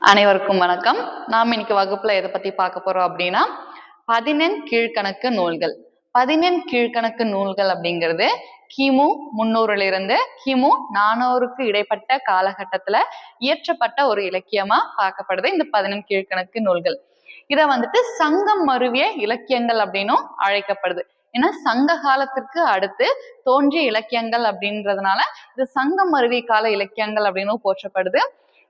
அனைவருக்கும் வணக்கம். நாம் இன்னைக்கு வகுப்புல எதை பத்தி பார்க்க போறோம் அப்படின்னா, 11 கீழ்கணக்கு நூல்கள். 11 கீழ்கணக்கு நூல்கள் அப்படிங்கிறது கிமு 300 இருந்து கிமு 400க்கு இடைப்பட்ட காலகட்டத்துல இயற்றப்பட்ட ஒரு இலக்கியமா பார்க்கப்படுது இந்த 11 கீழ்கணக்கு நூல்கள். இதை சங்கம் மருவிய இலக்கியங்கள் அப்படின்னும் அழைக்கப்படுது. ஏன்னா சங்க காலத்திற்கு அடுத்து தோன்றிய இலக்கியங்கள் அப்படின்றதுனால இது சங்கம் மருவிய கால இலக்கியங்கள் அப்படின்னு போற்றப்படுது.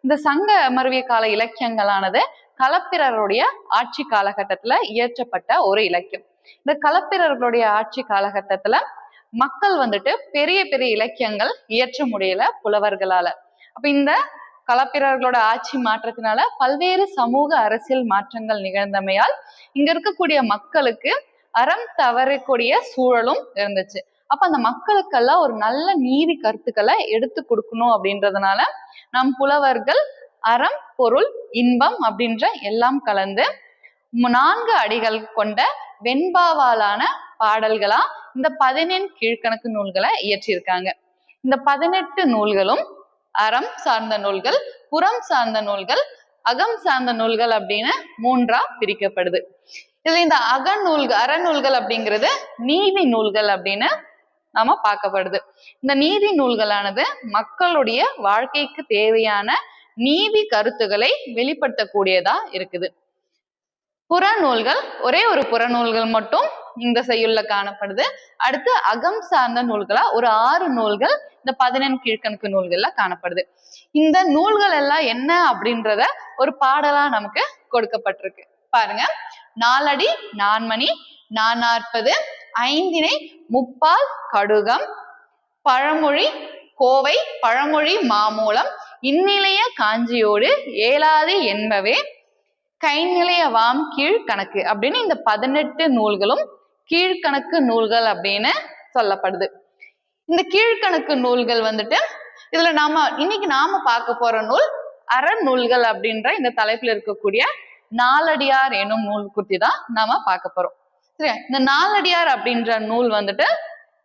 இந்த சங்க மருவிய கால இலக்கியங்களானது களப்பிரருடைய ஆட்சி காலகட்டத்துல இயற்றப்பட்ட ஒரு இலக்கியம். இந்த களப்பிரர்களுடைய ஆட்சி காலகட்டத்துல மக்கள் பெரிய பெரிய இலக்கியங்கள் இயற்ற முடியல புலவர்களால. அப்ப இந்த களப்பிரர்களோட ஆட்சி மாற்றத்தினால பல்வேறு சமூக அரசியல் மாற்றங்கள் நிகழ்ந்தமையால் இங்க இருக்கக்கூடிய மக்களுக்கு அறம் தவறக்கூடிய சூழலும் இருந்துச்சு. அப்ப அந்த மக்களுக்கெல்லாம் ஒரு நல்ல நீதி கருத்துக்களை எடுத்து கொடுக்கணும் அப்படின்றதுனால நம் புலவர்கள் அறம் பொருள் இன்பம் அப்படின்ற எல்லாம் கலந்து 4 அடிகள் கொண்ட வெண்பாவாலான பாடல்களா இந்த 11 கீழ்கணக்கு நூல்களை இயற்றியிருக்காங்க. இந்த 18 நூல்களும் அறம் சார்ந்த நூல்கள், புறம் சார்ந்த நூல்கள், அகம் சார்ந்த நூல்கள் அப்படின்னு 3ஆ பிரிக்கப்படுது. இதுல இந்த அறநூல்கள் அப்படிங்கிறது நீதி நூல்கள் அப்படின்னு நாம பார்க்கப்படுது. இந்த நீதி நூல்களானது மக்களுடைய வாழ்க்கைக்கு தேவையான நீதி கருத்துக்களை வெளிப்படுத்தக்கூடியதா இருக்குது. புறநூல்கள் ஒரே ஒரு புறநூல்கள் மட்டும் இந்த செய்யுள்ல காணப்படுது. அடுத்து அகம் சார்ந்த நூல்களா ஒரு 6 நூல்கள் இந்த 11 கீழ்கணக்கு நூல்கள்ல காணப்படுது. இந்த நூல்கள் எல்லாம் என்ன அப்படின்றத ஒரு பாடலா நமக்கு கொடுக்கப்பட்டிருக்கு. பாருங்க. 4 அடி 4 மணி 440 ஐந்தினை முப்பால் கடுகம் பழமொழி கோவை பழமொழி மாமூலம் இந்நிலைய காஞ்சியோடு ஏலாது என்பவே கைநிலைய வாம் கீழ்கணக்கு அப்படின்னு இந்த 18 நூல்களும் கீழ்கணக்கு நூல்கள் அப்படின்னு சொல்லப்படுது. இந்த கீழ்கணக்கு நூல்கள் இதுல இன்னைக்கு நாம பார்க்க போற நூல் அறநூல்கள் அப்படின்ற இந்த தலைப்புல இருக்கக்கூடிய நாலடியார் எனும் நூல் குறித்து தான் நாம பார்க்க போறோம். சரியா? இந்த நாலடியார் அப்படின்ற நூல்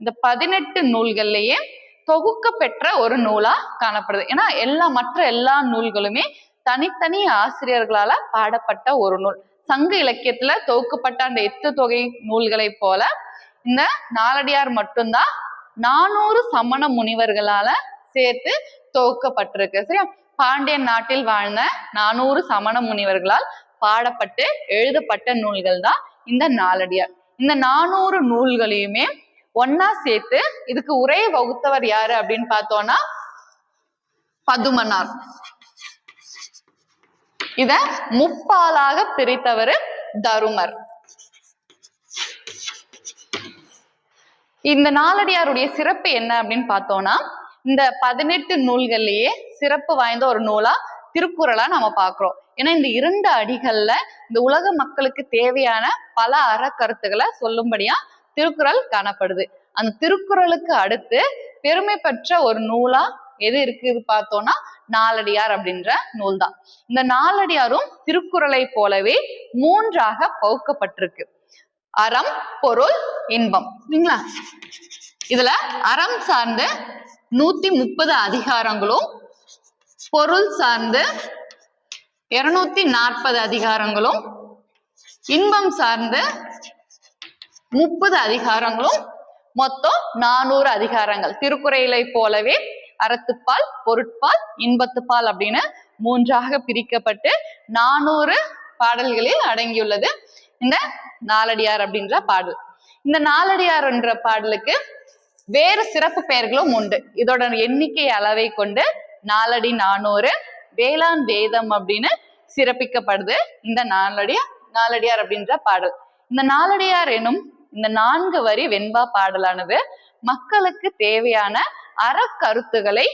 இந்த 18 நூல்கள்லயே தொகுக்க பெற்ற ஒரு நூலா காணப்படுது. ஏன்னா மற்ற எல்லா நூல்களுமே தனித்தனி ஆசிரியர்களால பாடப்பட்ட ஒரு நூல். சங்க இலக்கியத்துல தொகுக்கப்பட்ட அந்த 8 தொகை நூல்களை போல இந்த நாலடியார் மட்டும்தான் 400 சமண முனிவர்களால சேர்த்து தொகுக்கப்பட்டிருக்கு. சரியா? பாண்டியன் நாட்டில் வாழ்ந்த 400 சமண முனிவர்களால் பாடப்பட்டு எழுதப்பட்ட நூல்கள் தான் இந்த நாலடியார். இந்த 400 நூல்களையுமே ஒன்னா சேர்த்து இதுக்கு உரை வகுத்தவர் யாரு அப்படின்னு பார்த்தோம்னா பதுமனார். இத முப்பாலாக பிரித்தவர் தருமர். இந்த நாலடியாருடைய சிறப்பு என்ன அப்படின்னு பார்த்தோம்னா இந்த 18 நூல்கள்லயே சிறப்பு வாய்ந்த ஒரு நூலா திருக்குறளா நம்ம பார்க்கிறோம். ஏன்னா இந்த 2 அடிகள்ல இந்த உலக மக்களுக்கு தேவையான பல அறக்கருத்துக்களை சொல்லும்படியா திருக்குறள் காணப்படுது. அந்த திருக்குறளுக்கு அடுத்து பெருமை பெற்ற ஒரு நூலா எது இருக்குது பார்த்தோம்னா நாலடியார் அப்படின்ற நூல் தான். இந்த நாலடியாரும் திருக்குறளை போலவே 3ஆக பகுக்கப்பட்டிருக்கு. அறம் பொருள் இன்பம். சரிங்களா? இதுல அறம் சார்ந்து 130 அதிகாரங்களும் பொருள் சார்ந்து 240 அதிகாரங்களும் இன்பம் சார்ந்து 30 அதிகாரங்களும் மொத்தம் 400 அதிகாரங்கள். திருக்குறளை போலவே அறத்துப்பால் பொருட்பால் இன்பத்துப்பால் அப்படின்னு 3ஆக பிரிக்கப்பட்டு 400 பாடல்களில் அடங்கியுள்ளது இந்த நாலடியார் அப்படின்ற பாடல். இந்த நாலடியார் என்ற பாடலுக்கு வேறு சிறப்பு பெயர்களும் உண்டு. இதோட எண்ணிக்கை அளவை கொண்டு 4 அடி 400 வேளாண் வேதம் அப்படின்னு சிறப்பிக்கப்படுது இந்த நாலடியார் அப்படின்ற பாடல். இந்த நாலடியார் எனும் இந்த 4 வரி வெண்பா பாடலானது மக்களுக்கு தேவையான அறக்கருத்துக்களை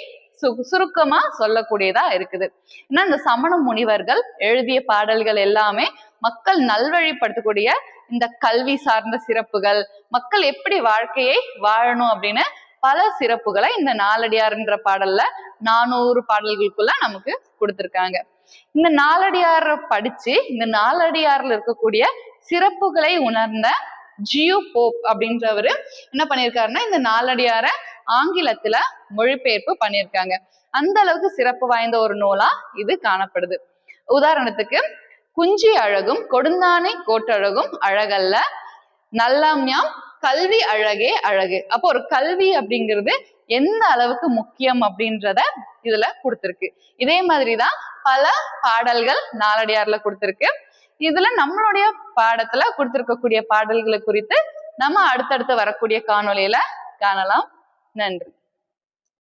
சுருக்கமா சொல்லக்கூடியதா இருக்குது. ஏன்னா இந்த சமண முனிவர்கள் எழுதிய பாடல்கள் எல்லாமே மக்கள் நல்வழிப்படுத்தக்கூடிய இந்த கல்வி சார்ந்த சிறப்புகள், மக்கள் எப்படி வாழ்க்கையை வாழணும் அப்படின்னு பல சிறப்புகளை இந்த நாலடியார்ன்ற பாடல்ல 400 பாடல்களுக்குள்ள நமக்கு கொடுத்திருக்காங்க. இந்த நாலடியார படிச்சு இந்த நாலடியார்ல இருக்கக்கூடிய சிறப்புகளை உணர்ந்த ஜியோ போப் அப்படின்றவரு என்ன பண்ணியிருக்காருன்னா இந்த நாலடியார ஆங்கிலத்துல மொழிபெயர்ப்பு பண்ணியிருக்காங்க. அந்த அளவுக்கு சிறப்பு வாய்ந்த ஒரு நூலா இது காணப்படுது. உதாரணத்துக்கு குஞ்சி அழகும் கொடுந்தானை கோட்டழகும் அழகல்ல, நல்லாம்யாம் கல்வி அழகே அழகு. அப்போ ஒரு கல்வி அப்படிங்கிறது எந்த அளவுக்கு முக்கியம் அப்படின்றத இதுல கொடுத்திருக்கு. இதே மாதிரிதான் பல பாடல்கள் நாலடியார்ல கொடுத்திருக்கு. இதுல நம்மளுடைய பாடத்துல கொடுத்திருக்கக்கூடிய பாடல்களை குறித்து நம்ம அடுத்தடுத்து வரக்கூடிய காணொளியில காணலாம். நன்றி.